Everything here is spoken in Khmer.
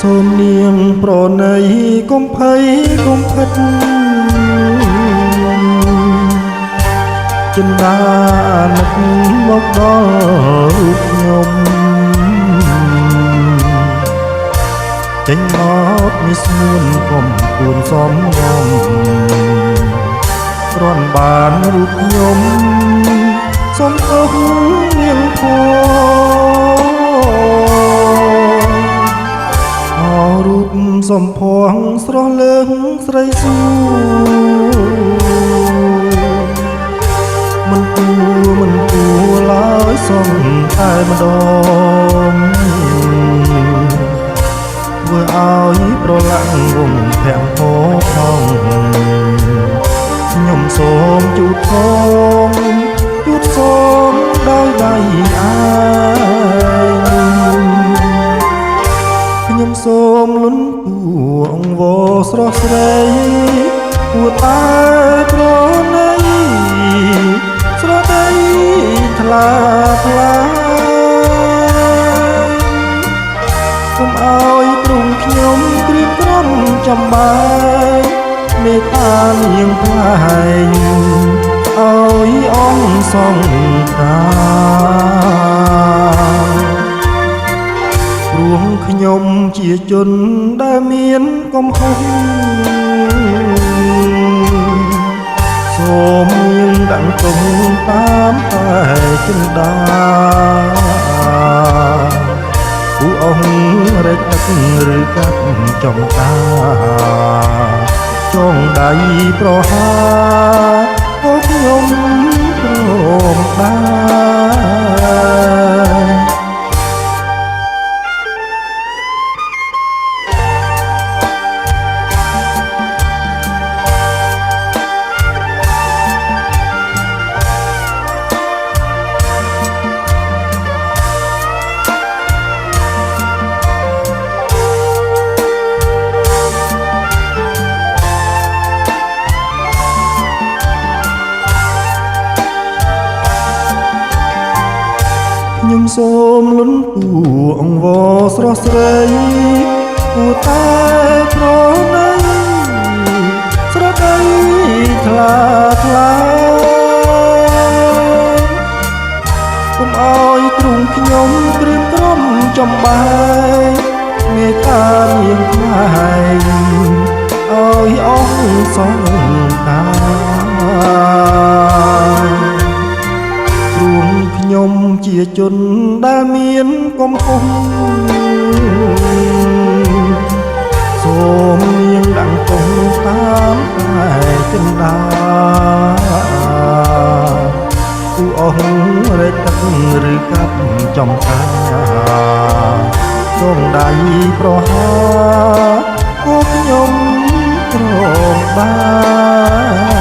សូមនាងប្រណីកុំភ័យកុំផិតចិន្តានឹកមកដល់រូបខ្ញុំចេញមកមានស្ងួនកុំគួនសំងំគ្រាន់បានរូបខ្ញុំសូមអស់នាងធម៌រូបសំភ័ងស្រស់លើងស្រីសួរមិនគួរឡើយសុំតែម្ដងធ្វើឲ្យប្រឡាក់វងភាំងហោផងខ្ញុំសូមជូតផងជូតសូមដោយដៃឯងខ្ញុំសូមលុនពួងអង្វរស្រស់ស្រីពួតែប្រណីស្រដីថ្លាថ្លាកុំឲ្យទ្រង់ខ្ញុំក្រៀមក្រំចំបែកមេត្តានាងថ្លែងឲ្យអង្គសង្ការព្រោះខ្ញុំជាជនដែលមានកំហុសសូមនាងដាក់ទុំតាមតែចិន្តាពួកអង្គរែកទឹកឬកាត់ចំតាចងដៃប្រហាពួកខ្ញុំព្រមដែរខ្ញុំសូមលុនពួងអង្វរស្រស់ស្រីពួតែប្រណីស្រដីថ្លាថ្លាកុំឲ្យទ្រង់ខ្ញុំក្រៀមក្រំចំបែកមេត្តានាងថ្លែងឲ្យអង្គសង្ការខ្ញុំជាជនដែលមានកំហុសសូមនាងដាក់ទុំតាមតែចិន្តាពួកអង្គរែកទឹកឬកាត់ចំការចងដៃប្រហាពួកខ្ញុំព្រមបាន